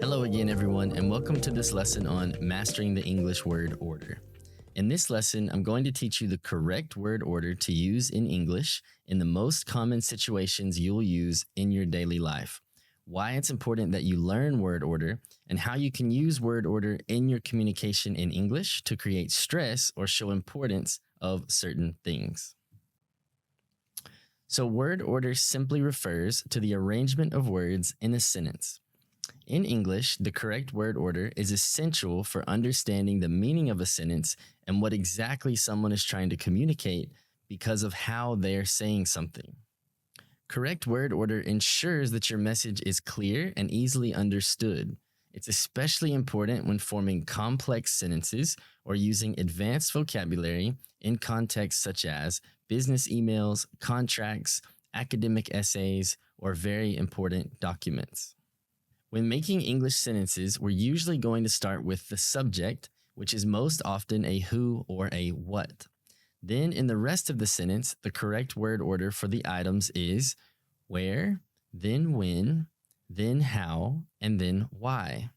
Hello again, everyone, and welcome to this lesson on mastering the English word order. In this lesson, I'm going to teach you the correct word order to use in English in the most common situations you'll use in your daily life, why it's important that you learn word order, and how you can use word order in your communication in English to create stress or show importance of certain things. So word order simply refers to the arrangement of words in a sentence. In English, the correct word order is essential for understanding the meaning of a sentence and what exactly someone is trying to communicate because of how they're saying something. Correct word order ensures that your message is clear and easily understood. It's especially important when forming complex sentences or using advanced vocabulary in contexts such as business emails, contracts, academic essays, or very important documents. When making English sentences, we're usually going to start with the subject, which is most often a who or a what. Then in the rest of the sentence, the correct word order for the items is where, then when, then how, and then why.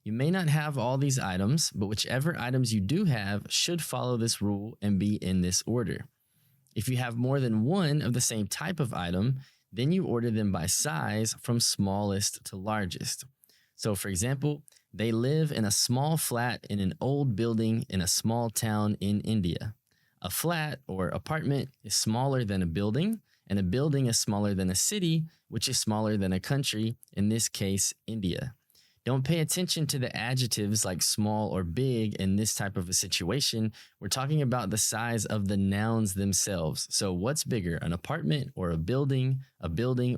You may not have all these items, but whichever items you do have should follow this rule and be in this order. If you have more than one of the same type of item, then you order them by size from smallest to largest. So for example, they live in a small flat in an old building in a small town in India. A flat or apartment is smaller than a building, and a building is smaller than a city, which is smaller than a country, in this case, India. Don't pay attention to the adjectives like small or big in this type of a situation. We're talking about the size of the nouns themselves. So what's bigger, an apartment or a building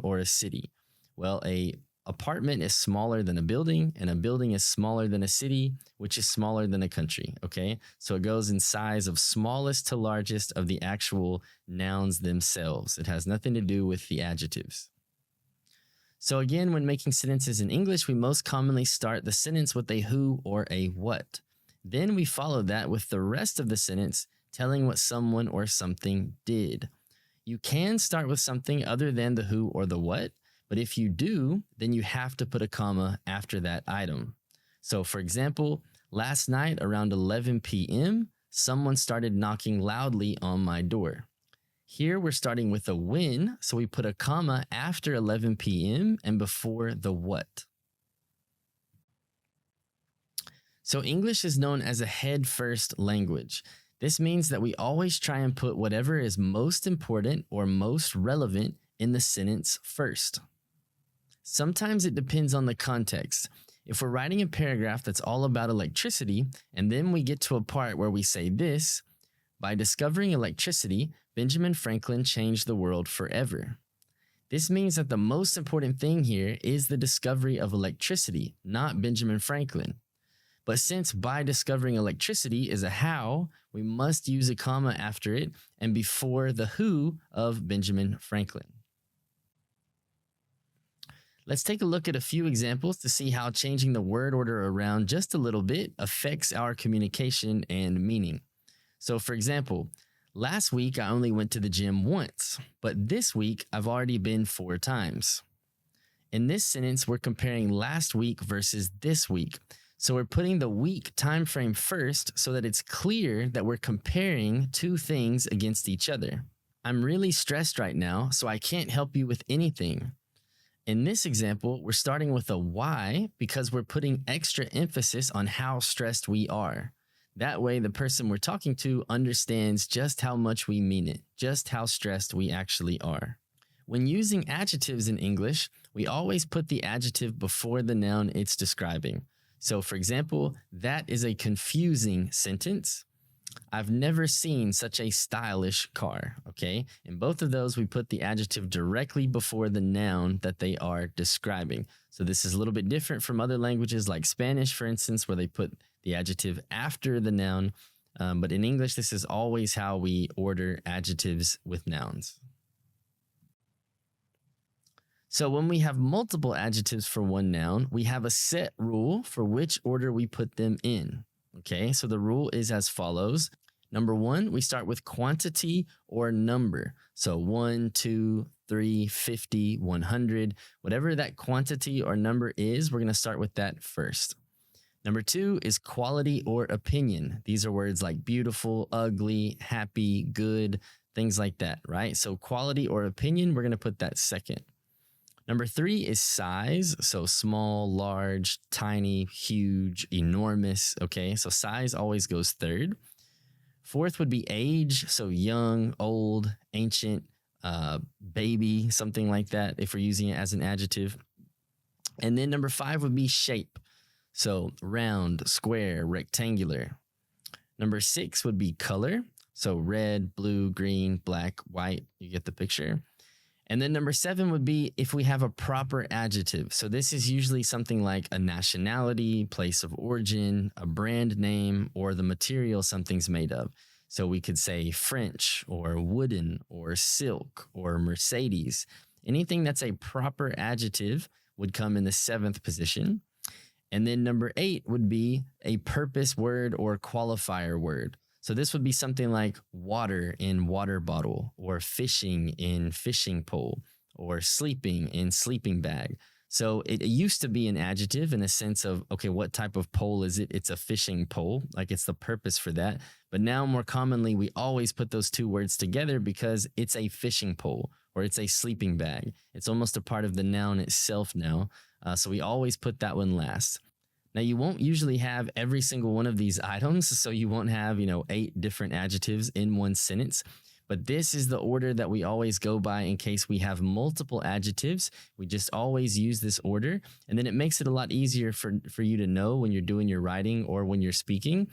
or a city? Well, a apartment is smaller than a building, and a building is smaller than a city, which is smaller than a country, okay? So it goes in size of smallest to largest of the actual nouns themselves. It has nothing to do with the adjectives. So again, when making sentences in English, we most commonly start the sentence with a who or a what. Then we follow that with the rest of the sentence telling what someone or something did. You can start with something other than the who or the what, but if you do, then you have to put a comma after that item. So for example, last night around 11 p.m., someone started knocking loudly on my door. Here we're starting with a when, so we put a comma after 11 p.m. and before the what. So English is known as a head-first language. This means that we always try and put whatever is most important or most relevant in the sentence first. Sometimes it depends on the context. If we're writing a paragraph that's all about electricity, and then we get to a part where we say this, by discovering electricity, Benjamin Franklin changed the world forever. This means that the most important thing here is the discovery of electricity, not Benjamin Franklin. But since by discovering electricity is a how, we must use a comma after it and before the who of Benjamin Franklin. Let's take a look at a few examples to see how changing the word order around just a little bit affects our communication and meaning. So for example, last week I only went to the gym once, but this week I've already been 4 times. In this sentence, we're comparing last week versus this week. So we're putting the week time frame first so that it's clear that we're comparing 2 things against each other. I'm really stressed right now, so I can't help you with anything. In this example, we're starting with a why because we're putting extra emphasis on how stressed we are. That way, the person we're talking to understands just how much we mean it, just how stressed we actually are. When using adjectives in English, we always put the adjective before the noun it's describing. So for example, that is a confusing sentence. I've never seen such a stylish car, okay? In both of those, we put the adjective directly before the noun that they are describing. So this is a little bit different from other languages like Spanish, for instance, where they put the adjective after the noun. But in English, this is always how we order adjectives with nouns. So when we have multiple adjectives for one noun, we have a set rule for which order we put them in. Okay, so the rule is as follows. Number 1, we start with quantity or number. So 1, 2, 3, 50, 100, whatever that quantity or number is, we're going to start with that first. Number 2 is quality or opinion. These are words like beautiful, ugly, happy, good, things like that, right? So quality or opinion, we're going to put that second. Number 3 is size. So small, large, tiny, huge, enormous. Okay, so size always goes third. Fourth would be age. So young, old, ancient, baby, something like that, if we're using it as an adjective. And then number 5 would be shape. So round, square, rectangular. Number 6 would be color. So red, blue, green, black, white. You get the picture. And then number 7 would be if we have a proper adjective. So this is usually something like a nationality, place of origin, a brand name, or the material something's made of. So we could say French or wooden or silk or Mercedes. Anything that's a proper adjective would come in the 7th position. And then number 8 would be a purpose word or qualifier word. So this would be something like water in water bottle, or fishing in fishing pole, or sleeping in sleeping bag. So it used to be an adjective in a sense of, okay, what type of pole is it? It's a fishing pole, like it's the purpose for that. But now more commonly, we always put those two words together because it's a fishing pole or it's a sleeping bag. It's almost a part of the noun itself now. So we always put that one last. Now, you won't usually have every single one of these items, so you won't have, 8 different adjectives in one sentence. But this is the order that we always go by in case we have multiple adjectives. We just always use this order, and then it makes it a lot easier for you to know when you're doing your writing or when you're speaking.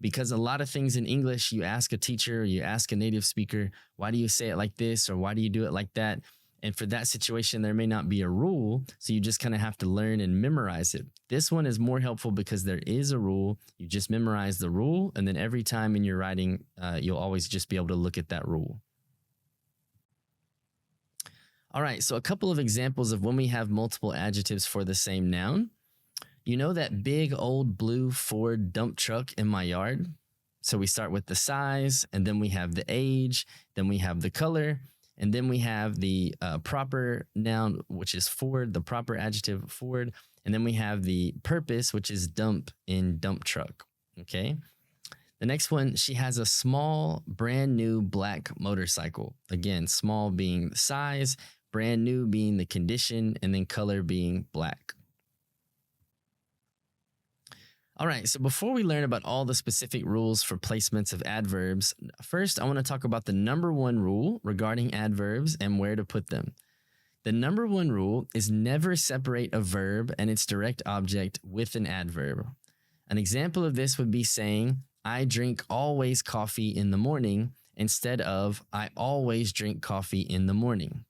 Because a lot of things in English, you ask a teacher, or you ask a native speaker, why do you say it like this, or why do you do it like that? And for that situation, there may not be a rule, so you just kind of have to learn and memorize it. This one is more helpful because there is a rule. You just memorize the rule, and then every time in your writing, you'll always just be able to look at that rule. All right, so a couple of examples of when we have multiple adjectives for the same noun. You know that big old blue Ford dump truck in my yard? So we start with the size, and then we have the age, then we have the color, and then we have the proper noun, which is Ford, the proper adjective Ford. And then we have the purpose, which is dump in dump truck. Okay. The next one, she has a small, brand new black motorcycle. Again, small being the size, brand new being the condition, and then color being black. All right, so before we learn about all the specific rules for placements of adverbs, first I want to talk about the number 1 rule regarding adverbs and where to put them. The number 1 rule is never separate a verb and its direct object with an adverb. An example of this would be saying, I drink always coffee in the morning, instead of I always drink coffee in the morning.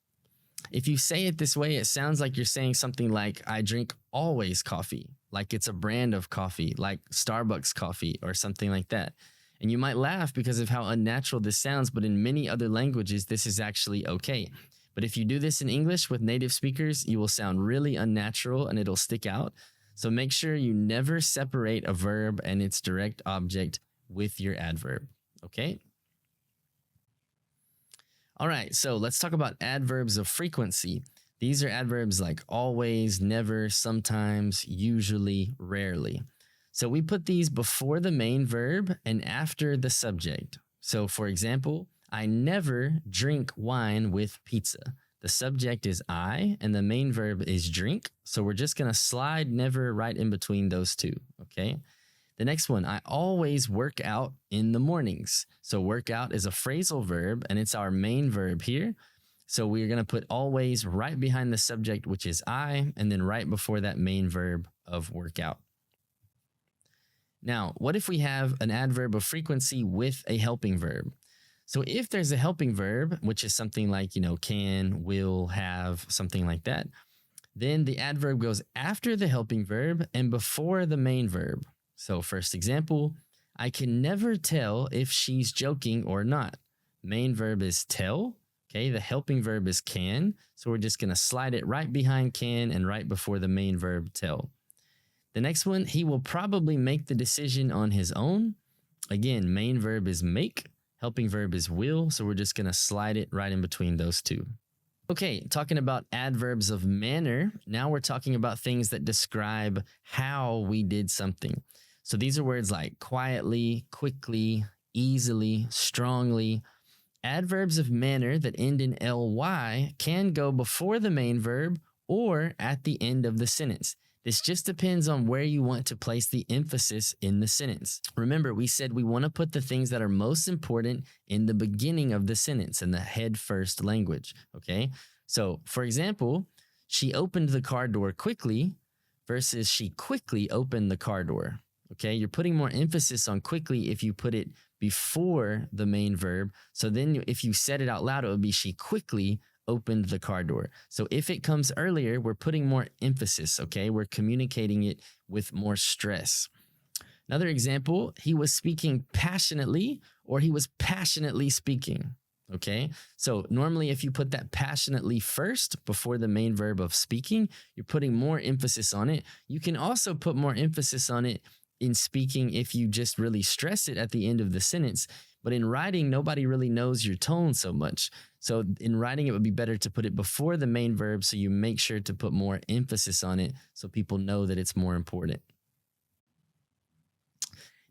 If you say it this way, it sounds like you're saying something like, I drink always coffee, like it's a brand of coffee, like Starbucks coffee or something like that. And you might laugh because of how unnatural this sounds, but in many other languages, this is actually okay. But if you do this in English with native speakers, you will sound really unnatural and it'll stick out. So make sure you never separate a verb and its direct object with your adverb, okay? All right, so let's talk about adverbs of frequency. These are adverbs like always, never, sometimes, usually, rarely. So we put these before the main verb and after the subject. So for example, I never drink wine with pizza. The subject is I and the main verb is drink. So we're just going to slide never right in between those two, okay? The next one, I always work out in the mornings. So work out is a phrasal verb and it's our main verb here. So we're going to put always right behind the subject, which is I, and then right before that main verb of work out. Now, what if we have an adverb of frequency with a helping verb? So if there's a helping verb, which is something like, can, will, have, something like that, then the adverb goes after the helping verb and before the main verb. So first example, I can never tell if she's joking or not. Main verb is tell. Okay, the helping verb is can. So we're just going to slide it right behind can and right before the main verb tell. The next one, he will probably make the decision on his own. Again, main verb is make. Helping verb is will. So we're just going to slide it right in between those two. Okay, talking about adverbs of manner, now we're talking about things that describe how we did something. So these are words like quietly, quickly, easily, strongly. Adverbs of manner that end in ly can go before the main verb or at the end of the sentence. This just depends on where you want to place the emphasis in the sentence. Remember, we said we want to put the things that are most important in the beginning of the sentence, in the head first language, okay? So, for example, she opened the car door quickly versus she quickly opened the car door, okay? You're putting more emphasis on quickly if you put it before the main verb. So then if you said it out loud, it would be she quickly opened the car door. So if it comes earlier, we're putting more emphasis, okay? We're communicating it with more stress. Another example, he was speaking passionately or he was passionately speaking, okay? So normally if you put that passionately first before the main verb of speaking, you're putting more emphasis on it. You can also put more emphasis on it in speaking if you just really stress it at the end of the sentence. But in writing, nobody really knows your tone so much. So in writing, it would be better to put it before the main verb so you make sure to put more emphasis on it so people know that it's more important.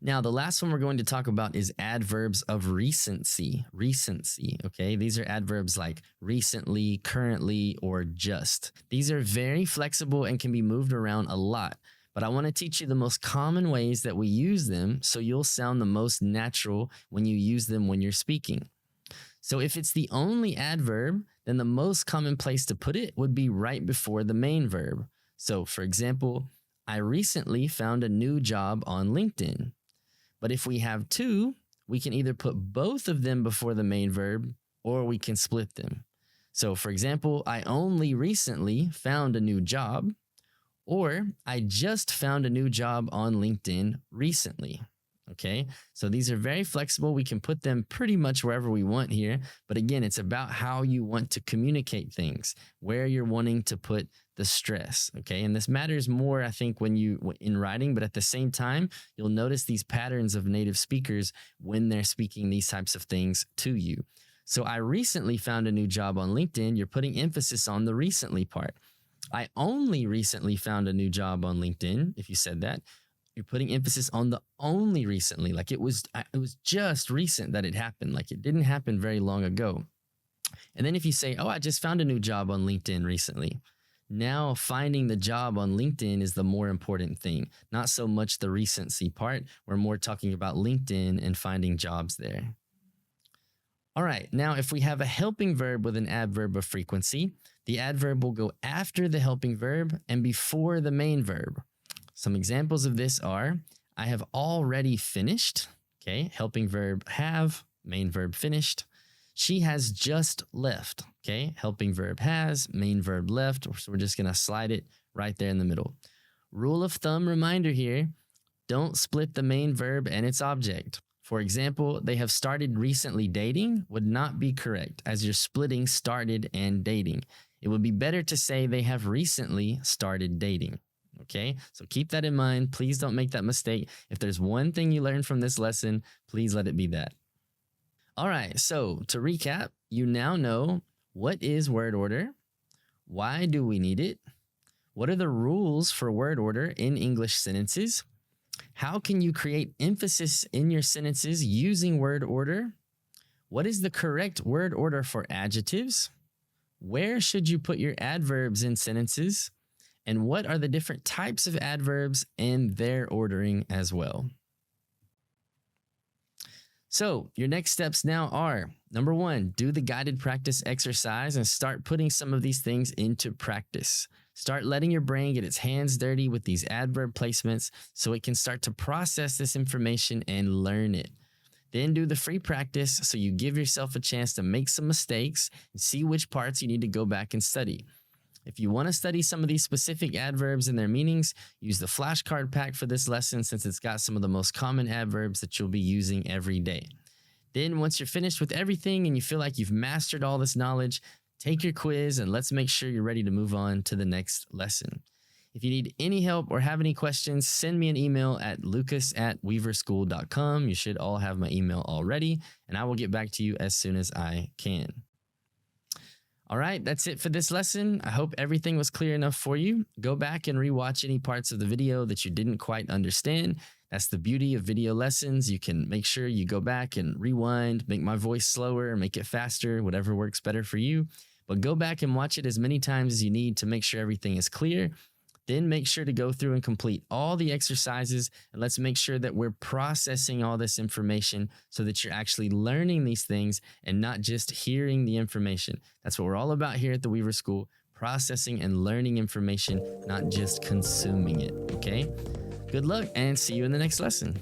Now, the last one we're going to talk about is adverbs of recency. Recency, okay? These are adverbs like recently, currently, or just. These are very flexible and can be moved around a lot. But I want to teach you the most common ways that we use them so you'll sound the most natural when you use them when you're speaking. So if it's the only adverb, then the most common place to put it would be right before the main verb. So for example, I recently found a new job on LinkedIn. But if we have two, we can either put both of them before the main verb or we can split them. So for example, I only recently found a new job. Or I just found a new job on LinkedIn recently, okay? So these are very flexible. We can put them pretty much wherever we want here. But again, it's about how you want to communicate things, where you're wanting to put the stress, okay? And this matters more, I think, when you in writing, but at the same time, you'll notice these patterns of native speakers when they're speaking these types of things to you. So I recently found a new job on LinkedIn. You're putting emphasis on the recently part. I only recently found a new job on LinkedIn. If you said that, you're putting emphasis on the only recently, like it was just recent that it happened, like it didn't happen very long ago. And then if you say, oh, I just found a new job on LinkedIn recently. Now finding the job on LinkedIn is the more important thing, not so much the recency part. We're more talking about LinkedIn and finding jobs there. All right, now if we have a helping verb with an adverb of frequency, the adverb will go after the helping verb and before the main verb. Some examples of this are, I have already finished, okay, helping verb have, main verb finished. She has just left, okay, helping verb has, main verb left, so we're just gonna slide it right there in the middle. Rule of thumb reminder here, don't split the main verb and its object. For example, they have started recently dating would not be correct as you're splitting started and dating. It would be better to say they have recently started dating. Okay, so keep that in mind. Please don't make that mistake. If there's one thing you learned from this lesson, please let it be that. All right, so to recap, you now know what is word order, why do we need it, what are the rules for word order in English sentences, how can you create emphasis in your sentences using word order, what is the correct word order for adjectives, where should you put your adverbs in sentences, and what are the different types of adverbs and their ordering as well. So your next steps now are, number 1, do the guided practice exercise and start putting some of these things into practice. Start letting your brain get its hands dirty with these adverb placements so it can start to process this information and learn it. Then do the free practice so you give yourself a chance to make some mistakes and see which parts you need to go back and study. If you want to study some of these specific adverbs and their meanings, use the flashcard pack for this lesson since it's got some of the most common adverbs that you'll be using every day. Then once you're finished with everything and you feel like you've mastered all this knowledge, take your quiz and let's make sure you're ready to move on to the next lesson. If you need any help or have any questions, send me an email at lucas@weaverschool.com. You should all have my email already, and I will get back to you as soon as I can. All right, that's it for this lesson. I hope everything was clear enough for you. Go back and rewatch any parts of the video that you didn't quite understand. That's the beauty of video lessons. You can make sure you go back and rewind, make my voice slower, make it faster, whatever works better for you. But go back and watch it as many times as you need to make sure everything is clear. Then make sure to go through and complete all the exercises, and let's make sure that we're processing all this information so that you're actually learning these things and not just hearing the information. That's what we're all about here at the Weaver School, processing and learning information, not just consuming it, okay? Good luck and see you in the next lesson.